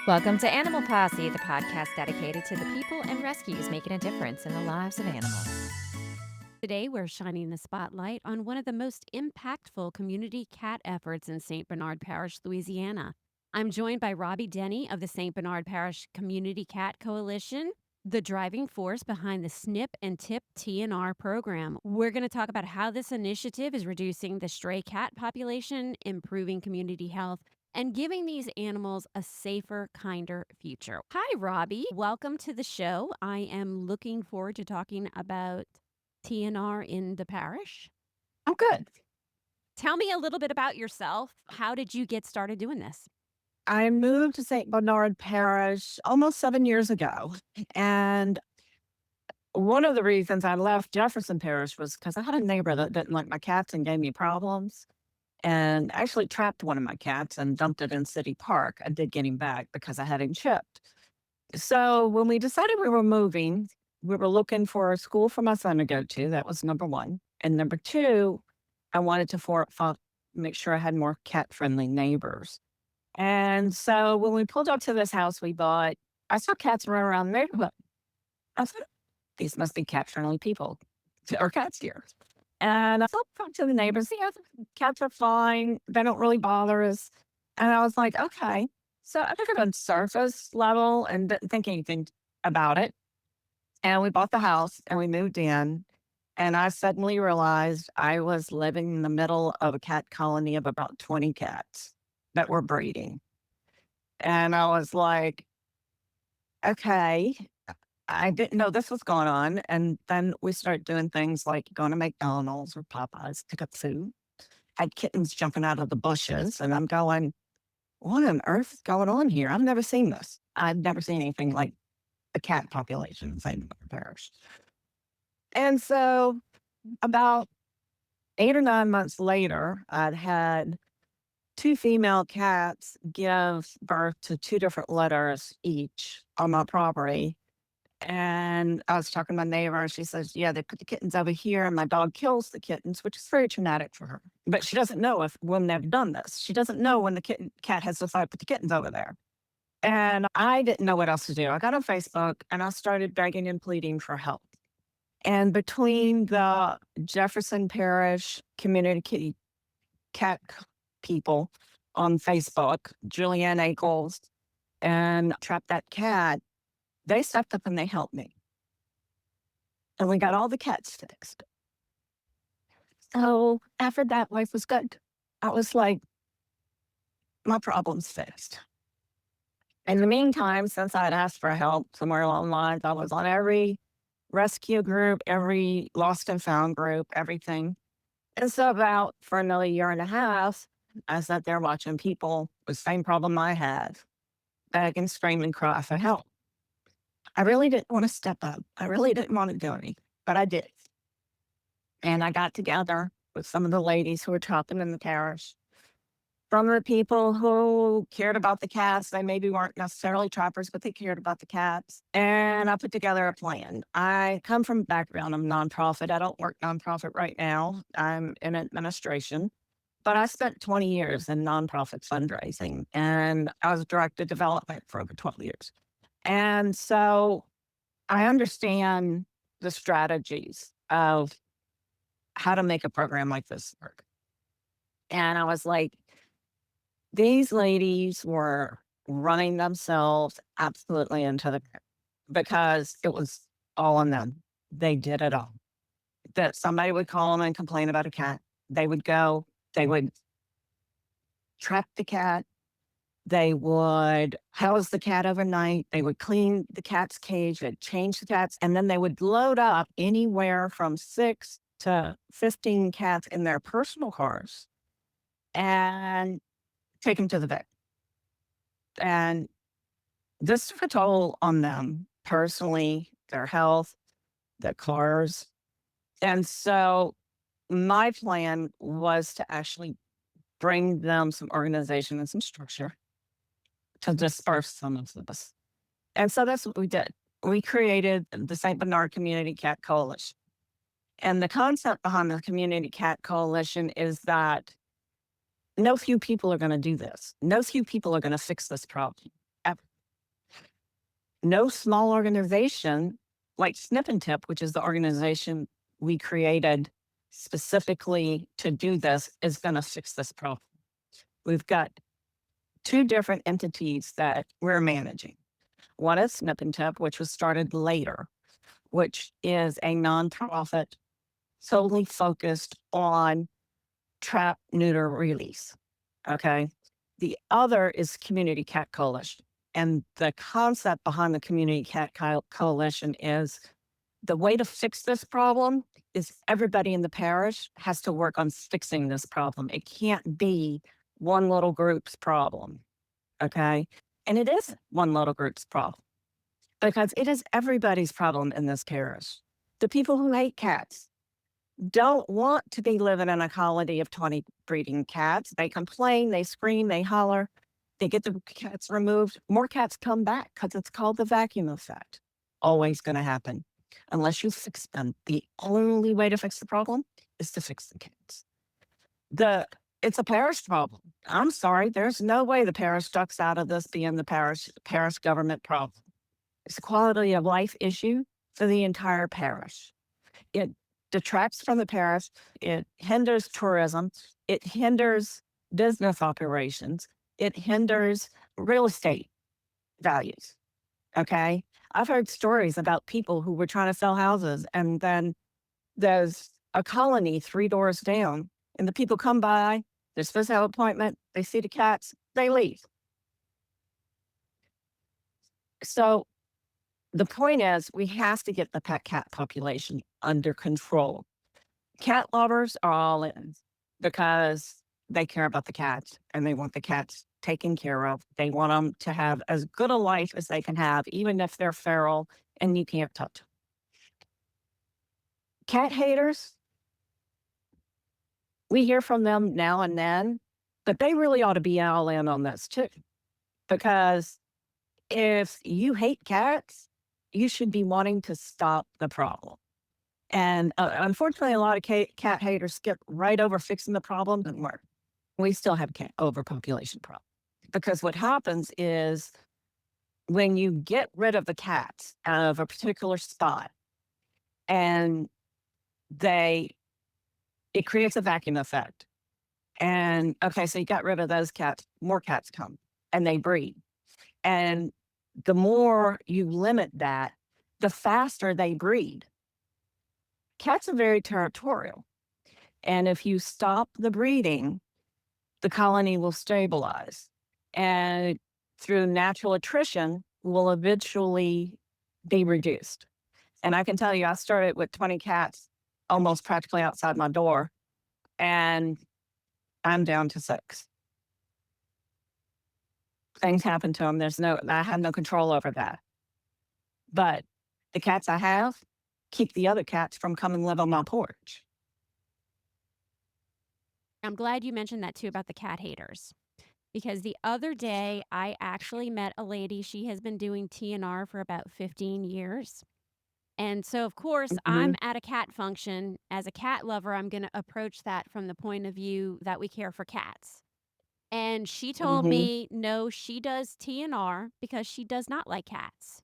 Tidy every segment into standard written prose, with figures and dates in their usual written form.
Welcome to Animal Posse, the podcast dedicated to the people and rescues making a difference in the lives of animals. Today, we're shining the spotlight on one of the most impactful community cat efforts in St. Bernard Parish, Louisiana. I'm joined by Robbie Denny of the St. Bernard Parish Community Cat Coalition, the driving force behind the Snip and Tip TNR program. We're going to talk about how this initiative is reducing the stray cat population, improving community health, and giving these animals a safer, kinder future. Hi, Robbie. Welcome to the show. I am looking forward to talking about TNR in the parish. I'm good. Tell me a little bit about yourself. How did you get started doing this? I moved to St. Bernard Parish almost 7 years ago. And one of the reasons I left Jefferson Parish was because I had a neighbor that didn't like my cats and gave me problems and actually trapped one of my cats and dumped it in City Park. I did get him back because I had him chipped. So when we decided we were moving, we were looking for a school for my son to go to. That was number one. And number two, I wanted to make sure I had more cat friendly neighbors. And so when we pulled up to this house we bought, I saw cats run around the neighborhood. I said, these must be cat friendly people or cats here. And I talked to the neighbors. Yeah, the cats are fine. They don't really bother us. And I was like, okay. So I took it on surface level and didn't think anything about it. And we bought the house and we moved in. And I suddenly realized I was living in the middle of a cat colony of about 20 cats that were breeding. And I was like, okay, I didn't know this was going on. And then we started doing things like going to McDonald's or Popeyes, pick up food, had kittens jumping out of the bushes. And I'm going, what on earth is going on here? I've never seen this. I've never seen anything like the cat population in St. Bernard Parish. And so about 8 or 9 months later, I'd had two female cats give birth to two different litters each on my property. And I was talking to my neighbor, and she says, yeah, they put the kittens over here, and my dog kills the kittens, which is very traumatic for her. But she doesn't know if women have done this. She doesn't know when the cat has decided to put the kittens over there. And I didn't know what else to do. I got on Facebook, and I started begging and pleading for help. And between the Jefferson Parish Community Kitty Cat people on Facebook, Julianne Ackles and Trap That Cat, they stepped up and they helped me. And we got all the cats fixed. So after that, life was good. I was like, my problem's fixed. In the meantime, since I'd asked for help somewhere along the lines, I was on every rescue group, every lost and found group, everything. And so about for another year and a half, I sat there watching people with the same problem I had, beg and scream and cry for help. I really didn't want to step up. I really didn't want to do anything, but I did. And I got together with some of the ladies who were trapping in the parish. From the people who cared about the cats, they maybe weren't necessarily trappers, but they cared about the cats. And I put together a plan. I come from a background of nonprofit. I don't work nonprofit right now. I'm in administration. But I spent 20 years in nonprofit fundraising, and I was director of development for over 12 years. And so I understand the strategies of how to make a program like this work. And I was like, these ladies were running themselves absolutely into the ground because it was all on them. They did it all. That somebody would call them and complain about a cat. They would go, they would trap the cat. They would house the cat overnight. They would clean the cat's cage, they'd change the cats, and then they would load up anywhere from 6 to 15 cats in their personal cars and take them to the vet. And this took a toll on them personally, their health, their cars. And so my plan was to actually bring them some organization and some structure to disperse some of this. And so that's what we did. We created the St. Bernard Community Cat Coalition. And the concept behind the Community Cat Coalition is that no few people are going to do this. No few people are going to fix this problem ever. no small organization like Snip and Tip, which is the organization we created specifically to do this, is going to fix this problem. We've got two different entities that we're managing. One is Snip and Tip, which was started later, which is a nonprofit solely focused on trap, neuter, release. Okay. The other is Community Cat Coalition. And the concept behind the Community Cat Coalition is the way to fix this problem is everybody in the parish has to work on fixing this problem. It can't be one little group's problem. Okay. And it is one little group's problem because it is everybody's problem in this parish. The people who hate cats don't want to be living in a colony of 20 breeding cats. They complain, they scream, they holler, they get the cats removed. More cats come back because it's called the vacuum effect. Always going to happen unless you fix them. The only way to fix the problem is to fix the cats. It's a parish problem. I'm sorry, there's no way the parish ducks out of this being the parish government problem. It's a quality of life issue for the entire parish. It detracts from the parish. It hinders tourism. It hinders business operations. It hinders real estate values. Okay. I've heard stories about people who were trying to sell houses, and then there's a colony 3 doors down, and the people come by, they're supposed to have an appointment, they see the cats, they leave. So the point is, we have to get the pet cat population under control. Cat lovers are all in because they care about the cats and they want the cats taken care of. They want them to have as good a life as they can have, even if they're feral and you can't touch them. Cat haters, we hear from them now and then, but they really ought to be all in on this too. Because if you hate cats, you should be wanting to stop the problem. And unfortunately, a lot of cat haters skip right over fixing the problem. Doesn't work. We still have cat overpopulation problem. Because what happens is when you get rid of the cats out of a particular spot and it creates a vacuum effect. And okay, so you got rid of those cats, more cats come and they breed. And the more you limit that, the faster they breed. Cats are very territorial. And if you stop the breeding, the colony will stabilize. And through natural attrition, will eventually be reduced. And I can tell you, I started with 20 cats almost practically outside my door, and I'm down to 6. Things happen to them. I have no control over that. But the cats I have keep the other cats from coming live on my porch. I'm glad you mentioned that too about the cat haters. Because the other day, I actually met a lady. She has been doing TNR for about 15 years. And so, of course, Hmm. I'm at a cat function. As a cat lover, I'm going to approach that from the point of view that we care for cats. And she told Hmm. me, no, she does TNR because she does not like cats.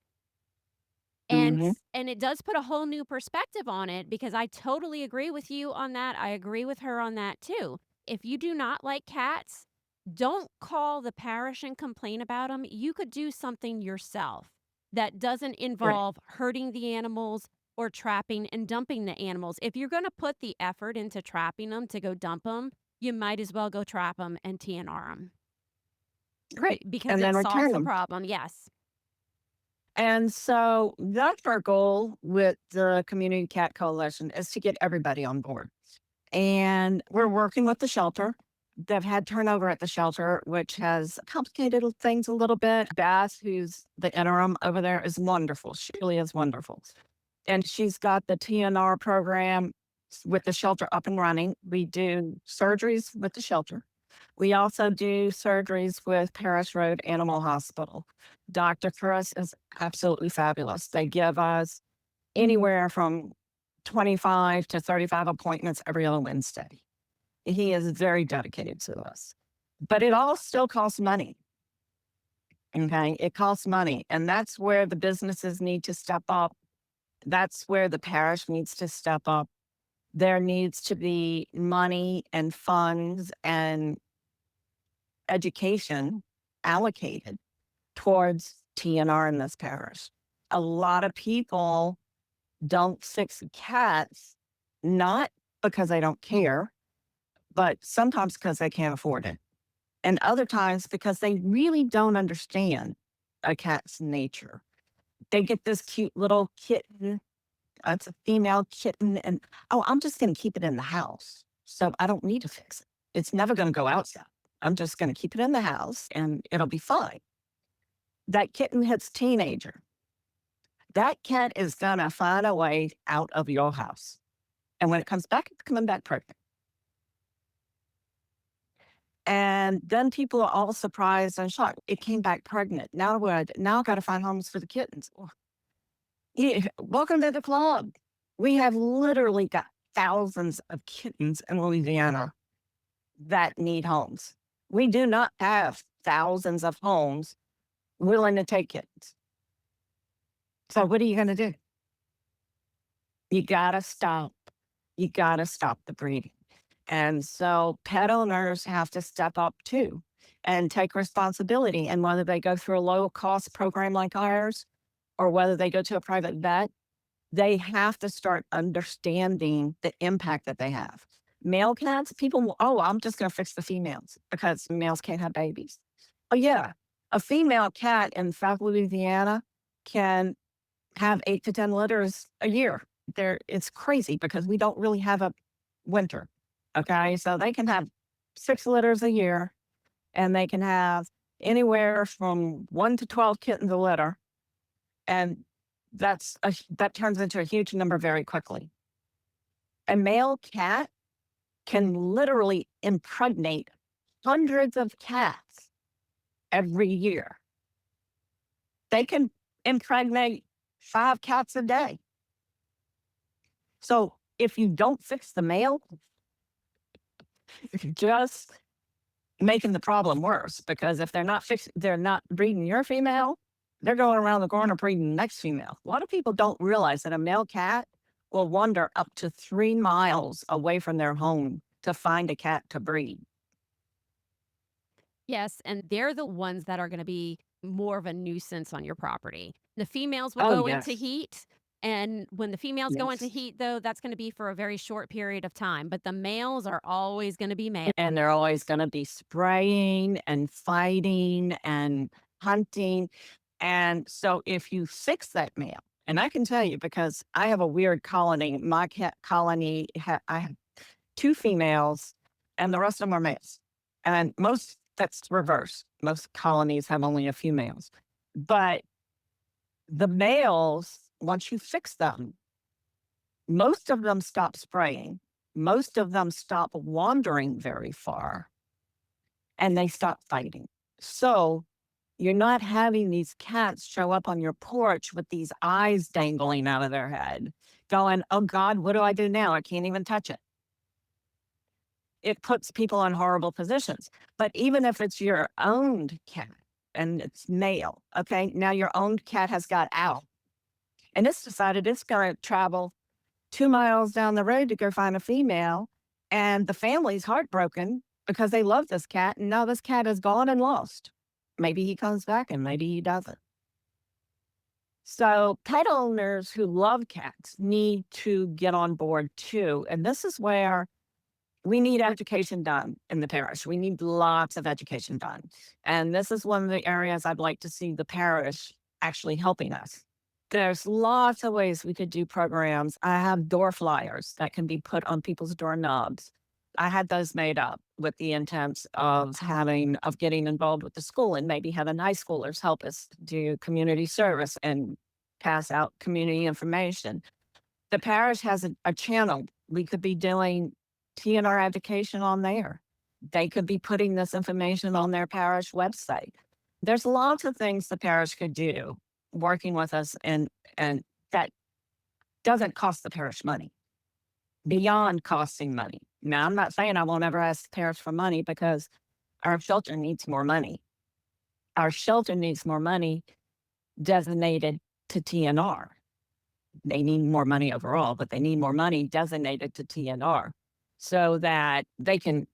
And Hmm. and it does put a whole new perspective on it because I totally agree with you on that. I agree with her on that too. If you do not like cats, don't call the parish and complain about them. You could do something yourself that doesn't Right. involve hurting the animals or trapping and dumping the animals. If you're going to put the effort into trapping them to go dump them, you might as well go trap them and TNR them Right. because And it then solves return the them. problem. Yes. And so that's our goal with the Community Cat Coalition, is to get everybody on board. And we're working with the shelter. They've had turnover at the shelter, which has complicated things a little bit. Bass, who's the interim over there, is wonderful. She really is wonderful. And she's got the TNR program with the shelter up and running. We do surgeries with the shelter. We also do surgeries with Parish Road Animal Hospital. Dr. Chris is absolutely fabulous. They give us anywhere from 25 to 35 appointments every other Wednesday. He is very dedicated to us, but it all still costs money. Okay. It costs money. And that's where the businesses need to step up. That's where the parish needs to step up. There needs to be money and funds and education allocated towards TNR in this parish. A lot of people don't fix cats, not because they don't care, but sometimes because they can't afford it. And other times because they really don't understand a cat's nature. They get this cute little kitten. It's a female kitten. And oh, I'm just going to keep it in the house. So I don't need to fix it. It's never going to go outside. I'm just going to keep it in the house and it'll be fine. That kitten hits teenager. That cat is going to find a way out of your house. And when it comes back, it's coming back pregnant. And then people are all surprised and shocked. It came back pregnant. Now what? Now I got to find homes for the kittens. Oh, yeah, welcome to the club. We have literally got thousands of kittens in Louisiana that need homes. We do not have thousands of homes willing to take kittens. So what are you going to do? You got to stop. You got to stop the breeding. And so pet owners have to step up too and take responsibility. And whether they go through a low cost program like ours or whether they go to a private vet, they have to start understanding the impact that they have. Male cats, people, oh, I'm just going to fix the females because males can't have babies. Oh, yeah. A female cat in South Louisiana can have 8 to 10 litters a year. It's crazy because we don't really have a winter. Okay. So they can have 6 litters a year and they can have anywhere from 1 to 12 kittens a litter. And that turns into a huge number very quickly. A male cat can literally impregnate hundreds of cats every year. They can impregnate 5 cats a day. So if you don't fix the male, you're just making the problem worse because if they're not breeding your female, they're going around the corner breeding the next female. A lot of people don't realize that a male cat will wander up to 3 miles away from their home to find a cat to breed. Yes, and they're the ones that are gonna be more of a nuisance on your property. The females will Oh, go into yes. heat, and when the females go into Yes. heat, though, that's gonna be for a very short period of time, but the males are always gonna be male. And they're always going to be spraying and fighting and hunting. And so if you fix that male, and I can tell you because I have a weird colony, my cat colony, I have 2 females and the rest of them are males. And that's reverse. Most colonies have only a few males. But the males, once you fix them, most of them stop spraying. Most of them stop wandering very far and they stop fighting. So you're not having these cats show up on your porch with these eyes dangling out of their head, going, oh God, what do I do now? I can't even touch it. It puts people in horrible positions. But even if it's your owned cat and it's male, okay, now your owned cat has got out and it's decided it's going to travel 2 miles down the road to go find a female. And the family's heartbroken because they love this cat. And now this cat is gone and lost. Maybe he comes back and maybe he doesn't. So pet owners who love cats need to get on board too. And this is where we need education done in the parish. We need lots of education done. And this is one of the areas I'd like to see the parish actually helping us. There's lots of ways we could do programs. I have door flyers that can be put on people's doorknobs. I had those made up with the intent of getting involved with the school and maybe having high schoolers help us do community service and pass out community information. The parish has a channel. We could be doing TNR education on there. They could be putting this information on their parish website. There's lots of things the parish could do working with us and that doesn't cost the parish money beyond costing money. Now, I'm not saying I won't ever ask the parish for money because our shelter needs more money. our shelter needs more money designated to TNR. They need more money overall, but they need more money designated to TNR so that they can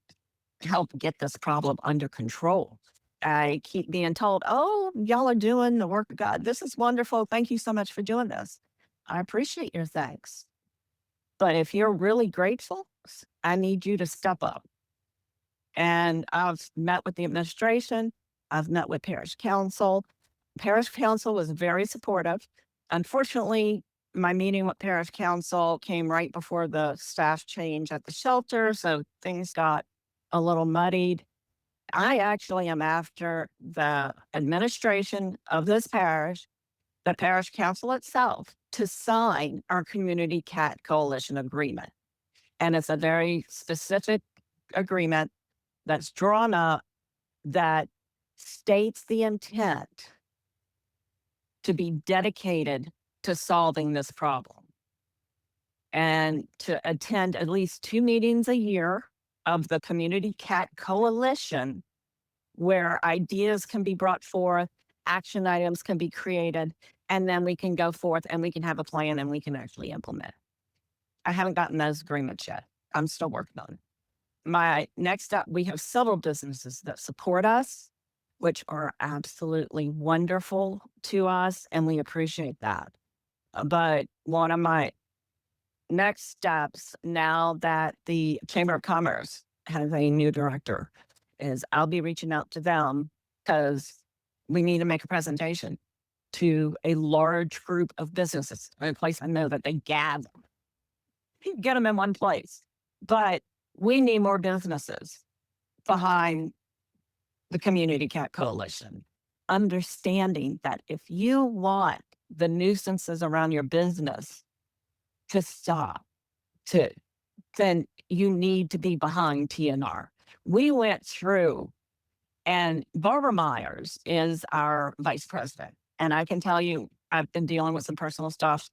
help get this problem under control. I keep being told, oh, y'all are doing the work of God. This is wonderful. Thank you so much for doing this. I appreciate your thanks. But if you're really grateful, I need you to step up. And I've met with the administration. I've met with parish council. Parish council was very supportive. Unfortunately, my meeting with parish council came right before the staff change at the shelter. So things got a little muddied. I actually am after the administration of this parish, the parish council itself, to sign our community cat coalition agreement. And it's a very specific agreement that's drawn up that states the intent to be dedicated to solving this problem and to attend at least 2 meetings a year of the Community Cat Coalition, where ideas can be brought forth, action items can be created, and then we can go forth and we can have a plan and we can actually implement. I haven't gotten those agreements yet. I'm still working on it. My next up, we have several businesses that support us, which are absolutely wonderful to us, and we appreciate that. But one of my next steps, now that the Chamber of Commerce has a new director, is I'll be reaching out to them because we need to make a presentation to a large group of businesses, a place I know that they gather. You can get them in one place, but we need more businesses behind the Community Cat Coalition, understanding that if you want the nuisances around your business to stop, then you need to be behind TNR. We went through, and Barbara Myers is our vice president. And I can tell you, I've been dealing with some personal stuff.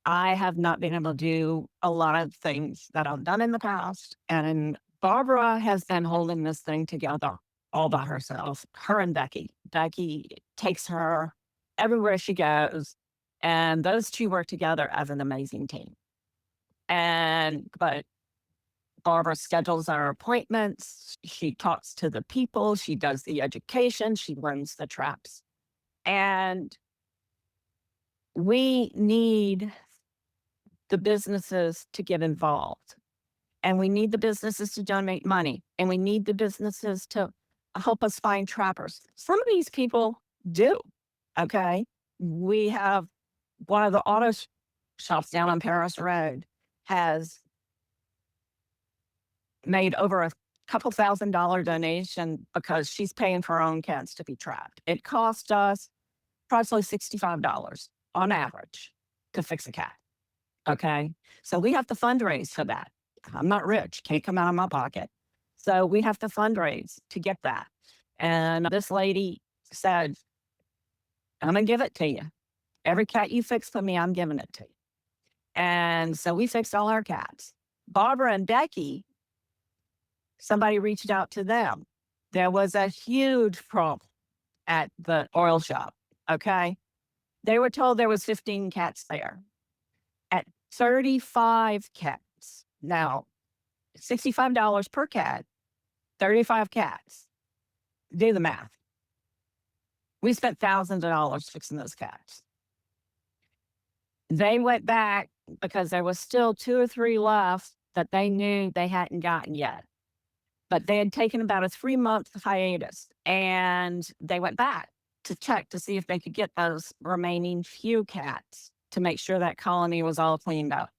I have not been able to do a lot of things that I've done in the past. And Barbara has been holding this thing together all by herself, her and Becky. Becky takes her everywhere she goes. And those two work together as an amazing team. But Barbara schedules our appointments. She talks to the people. She does the education. She runs the traps. And we need the businesses to get involved. And we need the businesses to donate money. And we need the businesses to help us find trappers. Some of these people do. Okay. We have one of the auto shops down on Parish Road has made over a couple $1,000 donation because she's paying for her own cats to be trapped. It cost us approximately $65 on average to fix a cat. Okay. So we have to fundraise for that. I'm not rich, can't come out of my pocket. So we have to fundraise to get that. And this lady said, I'm going to give it to you. Every cat you fix for me, I'm giving it to you. And so we fixed all our cats. Barbara and Becky, somebody reached out to them. There was a huge problem at the oil shop. Okay. They were told there was 15 cats there. At 35 cats. Now, $65 per cat, 35 cats. Do the math. We spent thousands of dollars fixing those cats. They went back because there was still 2 or 3 left that they knew they hadn't gotten yet. But they had taken about a 3-month hiatus, and they went back to check to see if they could get those remaining few cats to make sure that colony was all cleaned up.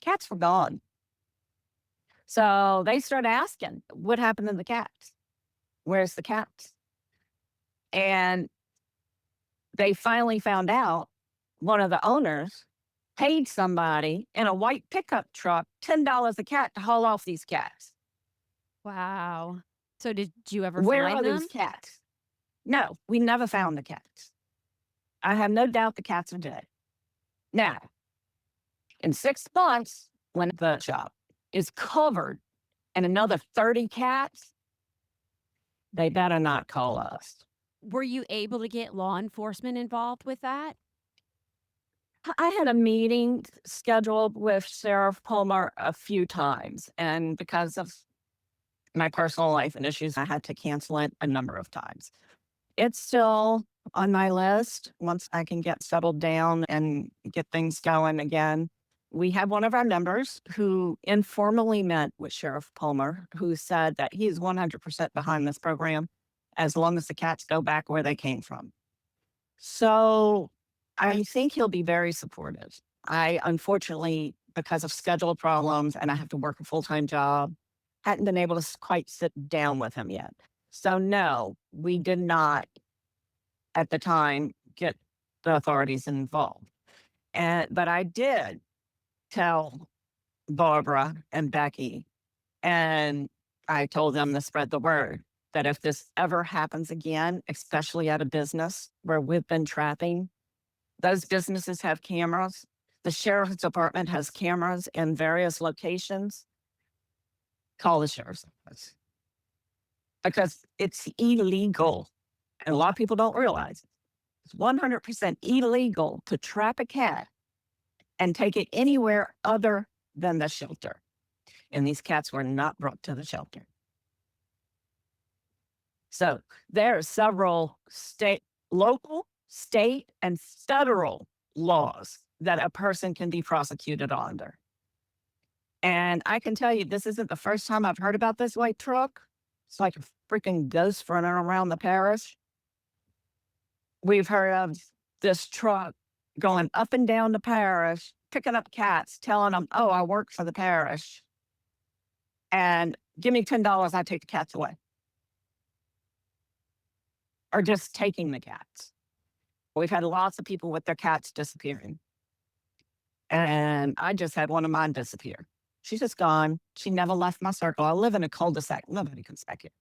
Cats were gone. So they started asking, what happened to the cats? Where's the cats? And they finally found out one of the owners paid somebody in a white pickup truck $10 a cat to haul off these cats. Wow. So did you ever Where find are them? these cats? No, we never found the cats. I have no doubt the cats are dead. Now, in 6 months, when the shop is covered and another 30 cats, they better not call us. Were you able to get law enforcement involved with that? I had a meeting scheduled with Sheriff Palmer a few times, and because of my personal life and issues, I had to cancel it a number of times. It's still on my list once I can get settled down and get things going again. We have one of our members who informally met with Sheriff Palmer, who said that he's 100% behind this program as long as the cats go back where they came from. So I think he'll be very supportive. I unfortunately, because of schedule problems and I have to work a full time job, hadn't been able to quite sit down with him yet. So, no, we did not at the time get the authorities involved. But I did tell Barbara and Becky, and I told them to spread the word that if this ever happens again, especially at a business where we've been trapping, those businesses have cameras. The sheriff's department has cameras in various locations. Call the sheriff's office because it's illegal. And a lot of people don't realize it's 100% illegal to trap a cat and take it anywhere other than the shelter. And these cats were not brought to the shelter. So there are several local, state, and federal laws that a person can be prosecuted under. And I can tell you, this isn't the first time I've heard about this white truck. It's like a freaking ghost running around the parish. We've heard of this truck going up and down the parish, picking up cats, telling them, oh, I work for the parish. And give me $10, I take the cats away. Or just taking the cats. We've had lots of people with their cats disappearing. And I just had one of mine disappear. She's just gone. She never left my circle. I live in a cul-de-sac. Nobody comes back here.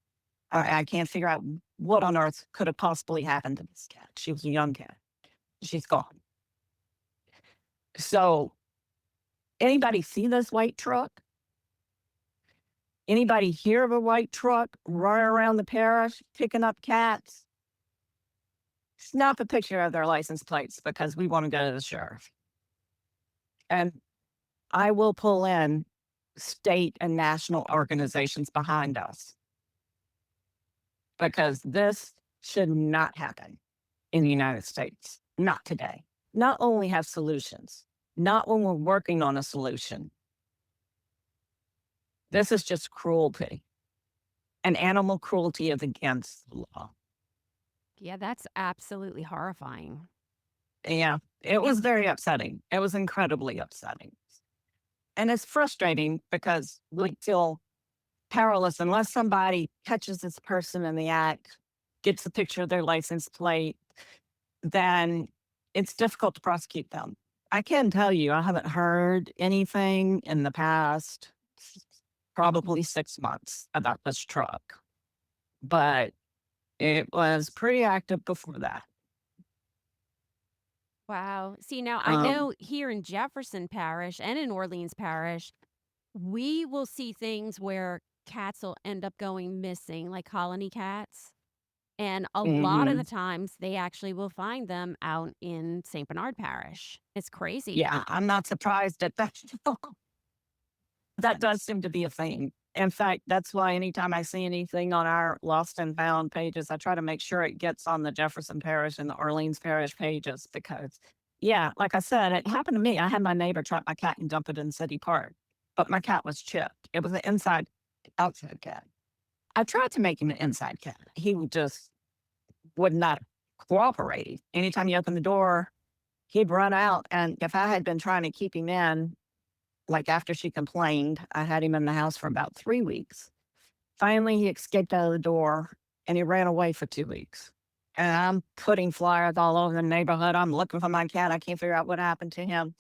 I can't figure out what on earth could have possibly happened to this cat. She was a young cat. She's gone. So, anybody see this white truck? Anybody hear of a white truck running around the parish picking up cats? Snap a picture of their license plates because we want to go to the sheriff. And I will pull in state and national organizations behind us because this should not happen in the United States. Not today. Not only have solutions, not when we're working on a solution. This is just cruelty. And animal cruelty is against the law. Yeah, that's absolutely horrifying. Yeah, it was very upsetting. It was incredibly upsetting. And it's frustrating because we feel powerless unless somebody catches this person in the act, gets a picture of their license plate, then it's difficult to prosecute them. I can tell you, I haven't heard anything in the past probably 6 months about this truck, but it was pretty active before that. Wow. See, now I Um, know here in Jefferson Parish and in Orleans Parish, we will see things where cats will end up going missing, like colony cats. And a lot of the mhm. times, they actually will find them out in St. Bernard Parish. It's crazy. Yeah, I'm not surprised at that. That does seem to be a thing. In fact, that's why anytime I see anything on our lost and found pages, I try to make sure it gets on the Jefferson Parish and the Orleans Parish pages because, yeah, like I said, it happened to me. I had my neighbor trap my cat and dump it in City Park, but my cat was chipped. It was an outside cat. I tried to make him an inside cat. He would not cooperate. Anytime you open the door, he'd run out. And if I had been trying to keep him in, like after she complained, I had him in the house for about 3 weeks. Finally, he escaped out of the door and he ran away for 2 weeks. And I'm putting flyers all over the neighborhood. I'm looking for my cat. I can't figure out what happened to him.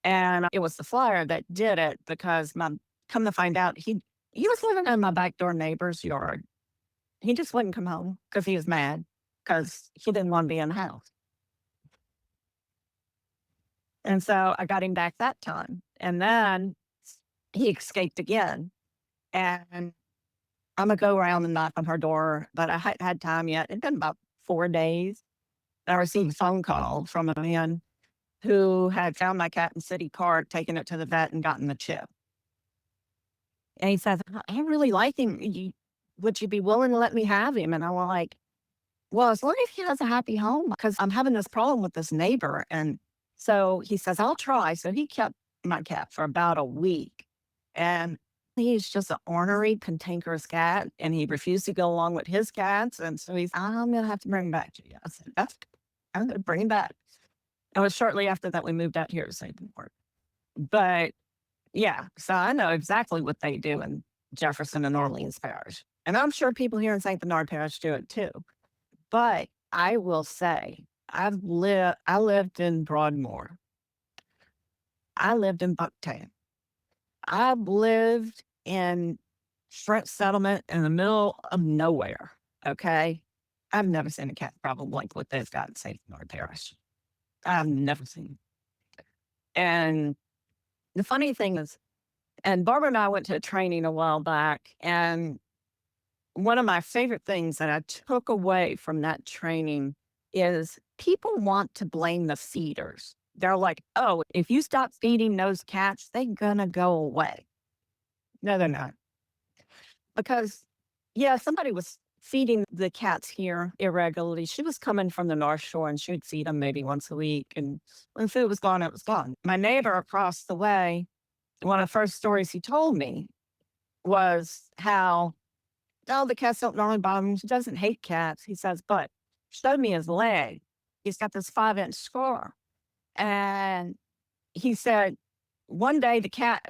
And it was the flyer that did it because come to find out, he was living in my back door neighbor's yard. He just wouldn't come home because he was mad because he didn't want to be in the house. And so I got him back that time. And then he escaped again. And I'm going to go around and knock on her door, but I hadn't had time yet. It'd been about 4 days. And I received a phone call from a man who had found my cat in City Park, taken it to the vet, and gotten the chip. And he says, I really like him. Would you be willing to let me have him? And I was like, well, as long as he has a happy home, because I'm having this problem with this neighbor. And so he says, I'll try. So he kept my cat for about a week. And he's just an ornery, cantankerous cat. And he refused to go along with his cats. And so he's, I'm going to have to bring him back to you. I said, that's good. I'm going to bring him back. It was shortly after that we moved out here to St. Bernard. But yeah, so I know exactly what they do in Jefferson and Orleans Parish. And I'm sure people here in St. Bernard Parish do it too. But I will say, I lived in Broadmoor. I lived in Bucktown. I've lived in French settlement in the middle of nowhere. Okay. I've never seen a cat problem like what they've got in St. Bernard Parish. I've never seen. And the funny thing is, and Barbara and I went to a training a while back, and one of my favorite things that I took away from that training is people want to blame the feeders. They're like, oh, if you stop feeding those cats, they're going to go away. No, they're not. Because, yeah, somebody was feeding the cats here irregularly. She was coming from the North Shore and she would feed them maybe once a week. And when food was gone, it was gone. My neighbor across the way, one of the first stories he told me was how, oh, the cats don't normally bother him. She doesn't hate cats. He says, but showed me his leg. He's got this 5-inch scar. And he said, one day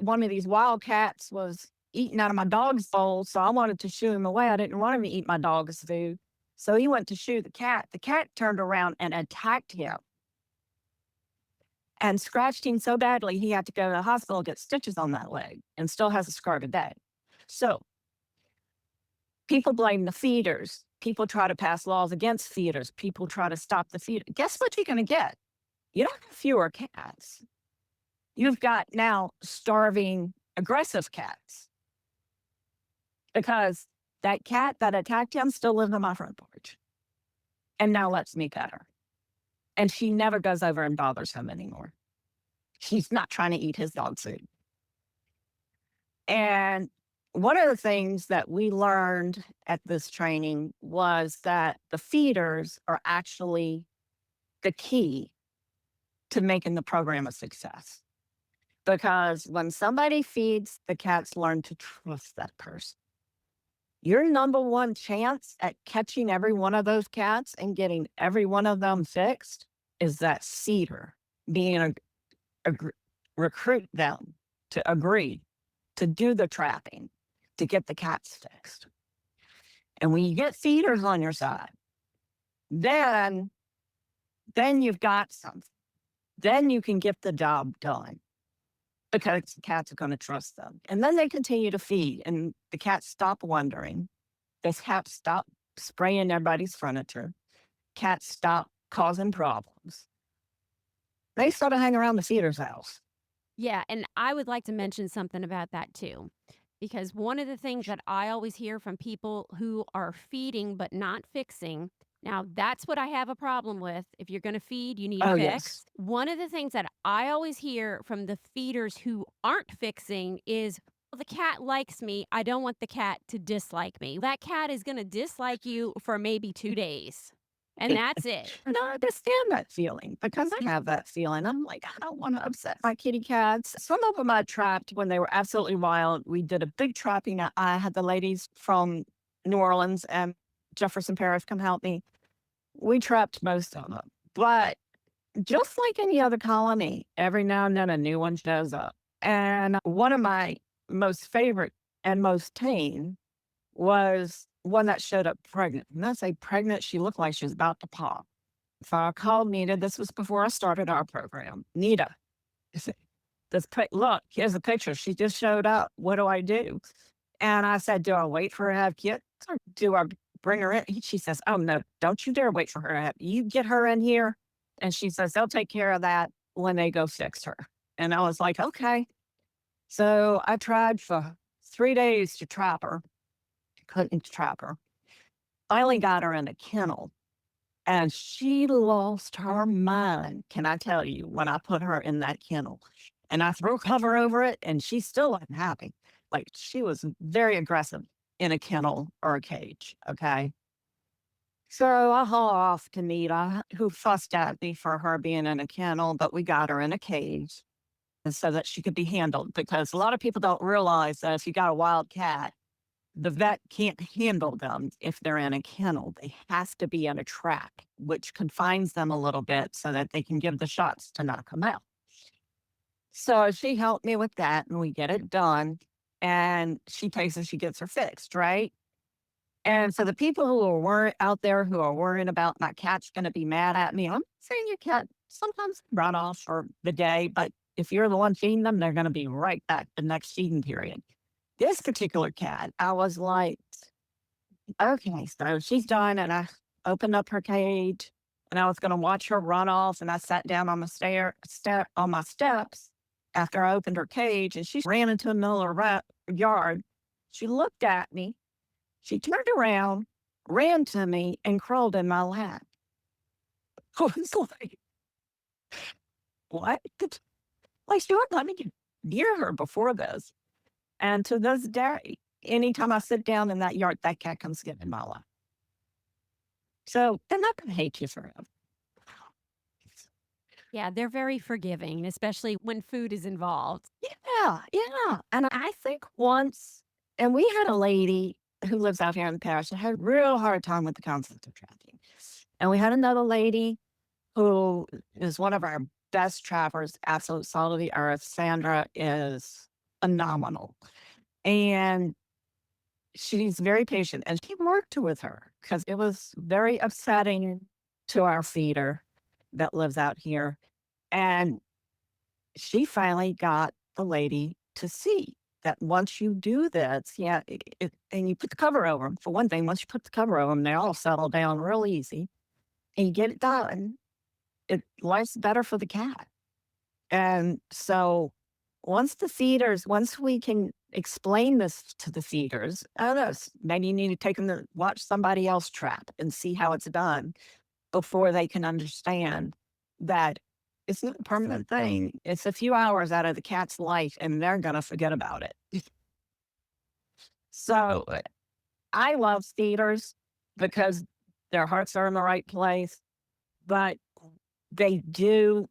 one of these wild cats was eating out of my dog's bowl. So I wanted to shoo him away. I didn't want him to eat my dog's food. So he went to shoo the cat. The cat turned around and attacked him and scratched him so badly he had to go to the hospital and get stitches on that leg and still has a scar today. So people blame the feeders. People try to pass laws against feeders. People try to stop the feeder. Guess what you're going to get? You don't have fewer cats. You've got now starving, aggressive cats. Because that cat that attacked him still lives on my front porch and now lets me pet her. And she never goes over and bothers him anymore. She's not trying to eat his dog food. And one of the things that we learned at this training was that the feeders are actually the key to making the program a success. Because when somebody feeds, the cats learn to trust that person. Your number one chance at catching every one of those cats and getting every one of them fixed is that feeder being recruit them to agree to do the trapping to get the cats fixed. And when you get feeders on your side, then you've got something. Then you can get the job done because the cats are going to trust them. And then they continue to feed and the cats stop wandering. The cats stop spraying everybody's furniture. Cats stop causing problems. They sort of hang around the feeder's house. Yeah, and I would like to mention something about that too. Because one of the things that I always hear from people who are feeding but not fixing, now that's what I have a problem with. If you're going to feed, you need to Oh, fix. yes. One of the things that I always hear from the feeders who aren't fixing is, well, the cat likes me. I don't want the cat to dislike me. That cat is going to dislike you for maybe 2 days. And that's it. And I understand that feeling because I have that feeling. I'm like, I don't want to upset my kitty cats. Some of them I trapped when they were absolutely wild. We did a big trapping. I had the ladies from New Orleans and Jefferson Parish come help me. We trapped most of them. But just like any other colony, every now and then a new one shows up. And one of my most favorite and most tame was one that showed up pregnant. And I say pregnant, she looked like she was about to pop. So I called Nita. This was before I started our program. Nita, I said, look, here's a picture. She just showed up. What do I do? And I said, do I wait for her to have kids or do I bring her in? She says, oh, no, don't you dare wait for her to have. You get her in here. And she says, they'll take care of that when they go fix her. And I was like, okay. So I tried for 3 days to trap her. couldn't trap her. Finally got her in a kennel, and she lost her mind, can I tell you, when I put her in that kennel. And I threw cover over it, and she still wasn't happy. Like, she was very aggressive in a kennel or a cage, okay? So I haul off to Nita, who fussed at me for her being in a kennel, but we got her in a cage and so that she could be handled, because a lot of people don't realize that if you got a wild cat, the vet can't handle them if they're in a kennel. They have to be in a trap, which confines them a little bit so that they can give the shots to knock them out. So she helped me with that, and we get it done. And she takes and she gets her fixed, right? And so the people who are out there who are worrying about my cat's going to be mad at me, I'm saying your cat sometimes run off for the day, but if you're the one feeding them, they're going to be right back the next feeding period. This particular cat, I was like, okay, so she's done, and I opened up her cage, and I was going to watch her run off, and I sat down on my steps after I opened her cage, and she ran into the middle of her yard. She looked at me, she turned around, ran to me, and crawled in my lap. I was like, what? Like, she wouldn't let me get near her before this. And to this day, anytime I sit down in that yard, that cat comes get in my lap. So they're not going to hate you forever. Yeah, they're very forgiving, especially when food is involved. Yeah, yeah. And I think once, and we had a lady who lives out here in Parish that had a real hard time with the concept of trapping. And we had another lady who is one of our best trappers, absolute salt of the earth. Sandra is phenomenal. And she's very patient. And she worked with her because it was very upsetting to our feeder that lives out here. And she finally got the lady to see that once you do this, yeah, and you put the cover over them. For one thing, once you put the cover over them, they all settle down real easy, and you get it done. Life's better for the cat. And so once we can explain this to the feeders, I don't know, maybe you need to take them to watch somebody else trap and see how it's done before they can understand that it's not a permanent thing. It's a few hours out of the cat's life, and they're going to forget about it. So I love feeders because their hearts are in the right place, but they do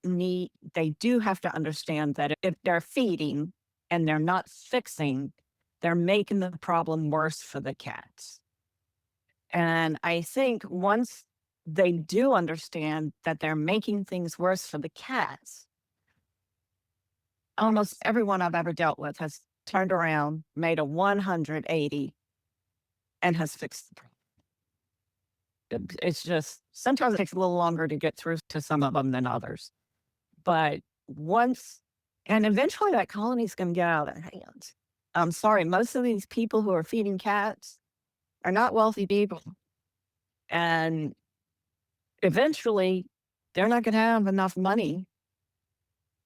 have to understand that if they're feeding and they're not fixing, they're making the problem worse for the cats. And I think once they do understand that they're making things worse for the cats, almost everyone I've ever dealt with has turned around, made a 180, and has fixed the problem. It's just sometimes it takes a little longer to get through to some of them than others. But once, and eventually that colony is going to get out of hand. I'm sorry, most of these people who are feeding cats are not wealthy people. And eventually, they're not going to have enough money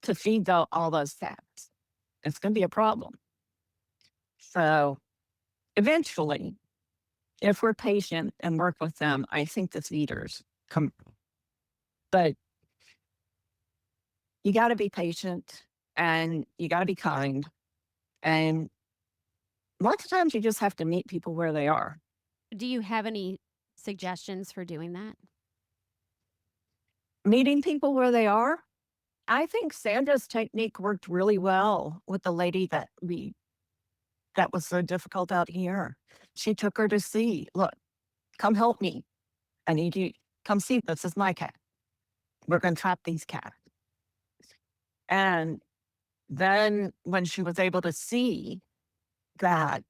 to feed all those cats. It's going to be a problem. So eventually, if we're patient and work with them, I think the feeders come. But you got to be patient and you got to be kind. And lots of times you just have to meet people where they are. Do you have any suggestions for doing that? Meeting people where they are. I think Sandra's technique worked really well with the lady that was so difficult out here. She took her to see, look, come help me. I need you, come see, this is my cat. We're going to trap these cats. And then when she was able to see that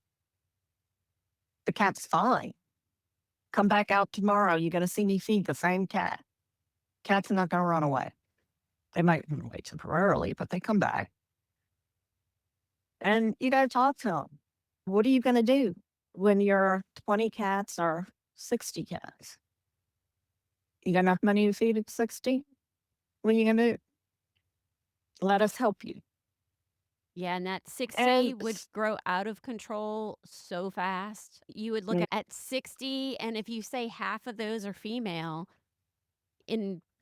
the cat's fine, come back out tomorrow. You're going to see me feed the same cat. Cats are not going to run away. They might run away temporarily, but they come back. And you got to talk to them. What are you going to do when your 20 cats or 60 cats? You got enough money to feed at 60? What are you going to do? Let us help you. Yeah, and that And 60 would grow out of control so fast. You would look at 60, and if you say half of those are female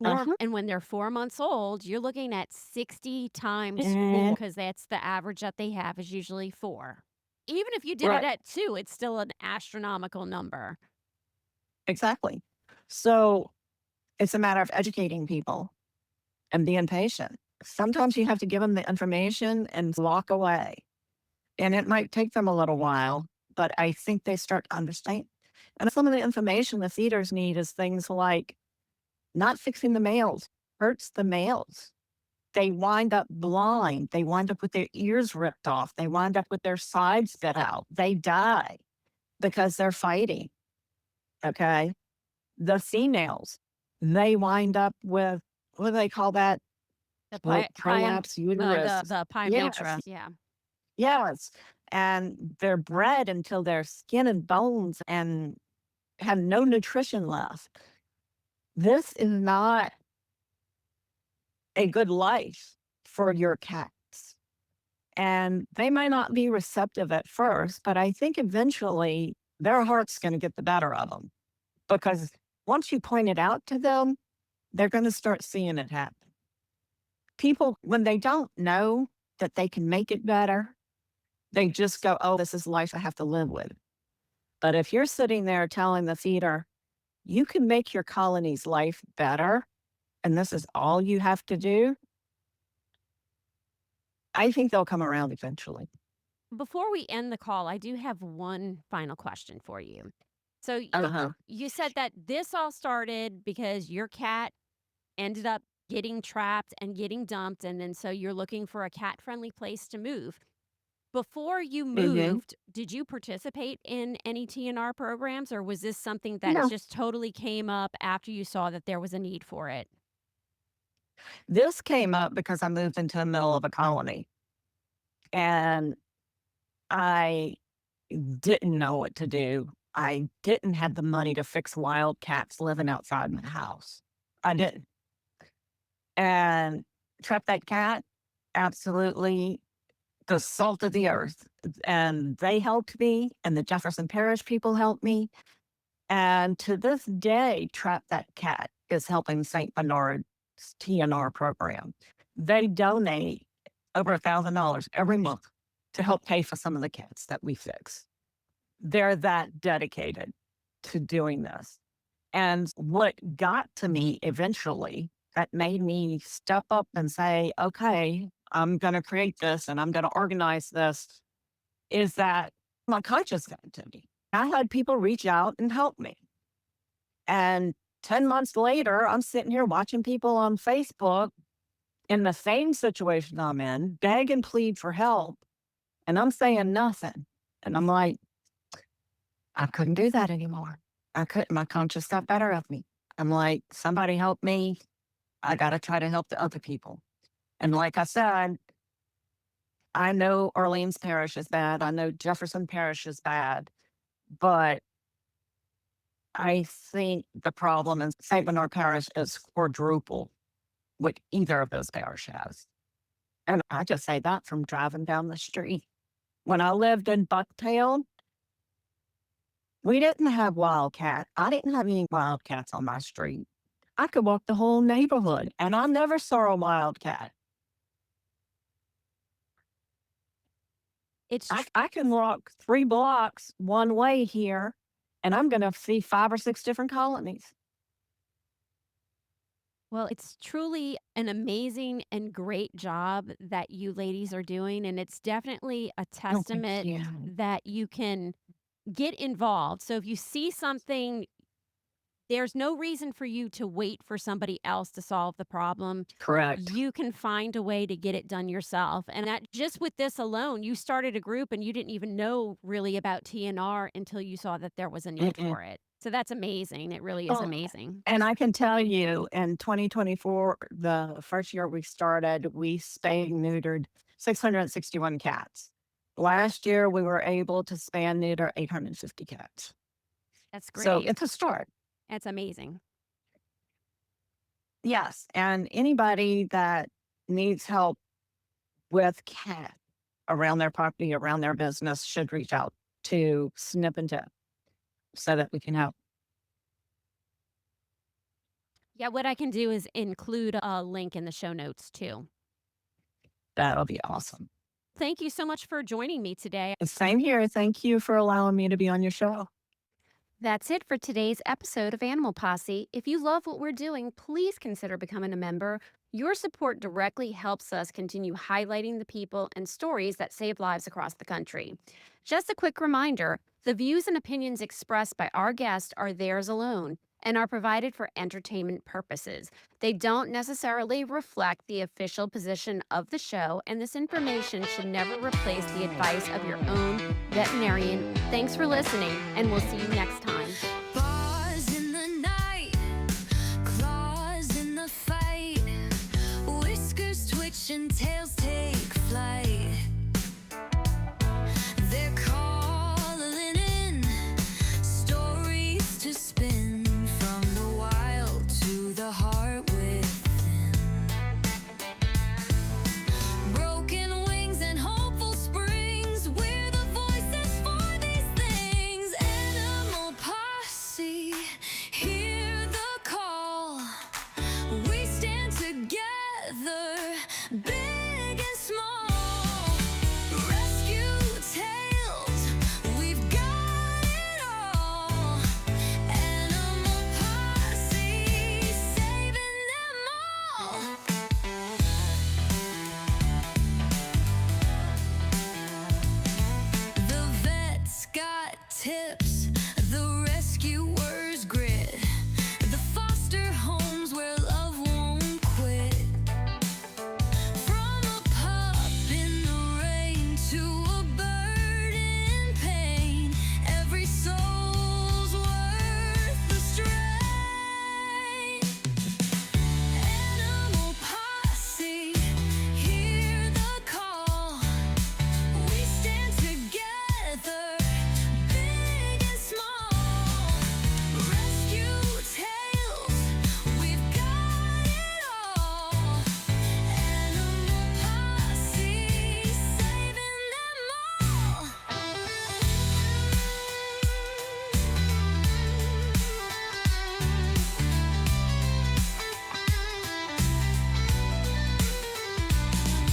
uh-huh. and when they're 4 months old, you're looking at 60 times 4 And because that's the average that they have is usually 4. Even if you did it right, at 2, it's still an astronomical number. exactly. So it's a matter of educating people and being patient. Sometimes you have to give them the information and walk away. And it might take them a little while, but I think they start to understand. And some of the information the feeders need is things like not fixing the males hurts the males. They wind up blind. They wind up with their ears ripped off. They wind up with their sides bit out. They die because they're fighting. Okay. The females, they wind up with, what do they call that? The Prolapse uterus. the Yes. pyometra, yeah. Yes. And they're bred until they're skin and bones and have no nutrition left. This is not a good life for your cats. And they might not be receptive at first, but I think eventually their heart's going to get the better of them because once you point it out to them, they're going to start seeing it happen. People, when they don't know that they can make it better, they just go, oh, this is life I have to live with. But if you're sitting there telling the feeder, you can make your colony's life better, and this is all you have to do, I think they'll come around eventually. Before we end the call, I do have one final question for you. So Uh-huh. you said that this all started because your cat ended up getting trapped and getting dumped, and then so you're looking for a cat-friendly place to move. Before you Hmm. moved, did you participate in any TNR programs, or was this something that No, just totally came up after you saw that there was a need for it? this came up because I moved into the middle of a colony and I didn't know what to do. I didn't have the money to fix wildcats living outside my house. I didn't. And trap that cat, absolutely the salt of the earth. And they helped me, and the Jefferson Parish people helped me. And to this day, Trap That Cat is helping St. Bernard's TNR program. They donate over $1,000 every month to help pay for some of the cats that we fix. They're that dedicated to doing this. And what got to me eventually that made me step up and say, okay, I'm going to create this and I'm going to organize this is that my conscience got to me. I had people reach out and help me. And 10 months later, I'm sitting here watching people on Facebook in the same situation I'm in, beg and plead for help. And I'm saying nothing. And I'm like, I couldn't do that anymore. I couldn't. My conscience got better of me. I'm like, somebody help me. I got to try to help the other people. And like I said, I know Orleans Parish is bad. I know Jefferson Parish is bad. But I think the problem in St. Bernard Parish is quadruple what either of those parishes has. And I just say that from driving down the street. When I lived in Bucktown, we didn't have wildcat. I didn't have any wildcats on my street. I could walk the whole neighborhood and I never saw a wildcat. It's I can walk 3 blocks one way here and I'm going to see 5 or 6 different colonies. Well, it's truly an amazing and great job that you ladies are doing. And it's definitely a Oh, thank testament you. that you can get involved. So if you see something, there's no reason for you to wait for somebody else to solve the problem. Correct. You can find a way to get it done yourself. And that just with this alone, you started a group and you didn't even know really about TNR until you saw that there was a need Mm-mm. for it. So that's amazing. It really is Oh, amazing. and I can tell you in 2024, the first year we started, we spayed and neutered 661 cats. Last year, we were able to spay and neuter 850 cats. That's So great. it's a start. That's amazing. Yes. And anybody that needs help with cats, around their property, around their business should reach out to Snip and Tip so that we can help. Yeah, what I can do is include a link in the show notes too. That'll be awesome. Thank you so much for joining me today. And same here. Thank you for allowing me to be on your show. That's it for today's episode of Animal Posse. If you love what we're doing, please consider becoming a member. Your support directly helps us continue highlighting the people and stories that save lives across the country. Just a quick reminder, the views and opinions expressed by our guests are theirs alone and are provided for entertainment purposes. They don't necessarily reflect the official position of the show, and this information should never replace the advice of your own veterinarian. Thanks for listening, and we'll see you next time. Bars in the night, claws in the fight, whiskers twitch and tails take flight. They're calling in stories to spin from the wild to the heart within. Broken wings and hopeful springs, we're the voices for these things. Animal Posse, hear the call. We stand together, big and small. Rescue tales, we've got it all. Animal Posse, saving them all. The vet's got tips, the rescuer's grit, the foster homes where love won't quit. From a pup in the rain to a bird in pain, every soul's worth the strain. Animal Posse, hear the call. We stand together, big and small. Rescue tales, we've got it all. Animal Posse, saving them all.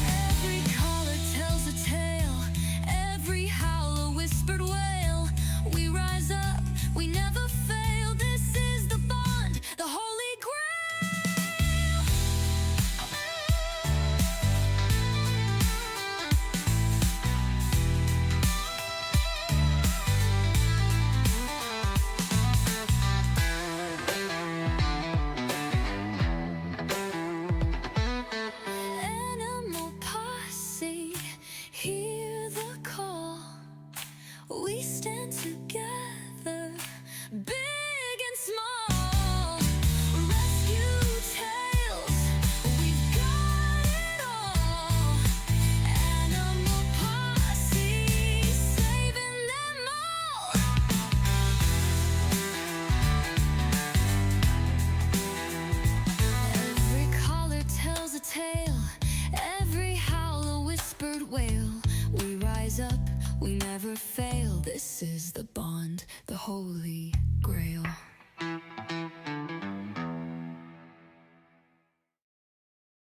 Every caller tells a tale, every howl a whispered wail. We rise up, we never fail. This is the bond, the holy grail. Animal Posse, hear the call. We stand together, big and small. Rescue tales, we've got it all. Animal Posse, saving them all. Every caller tells a tale, every howl a whispered wail. We rise up, we never fail. This is the bond, the holy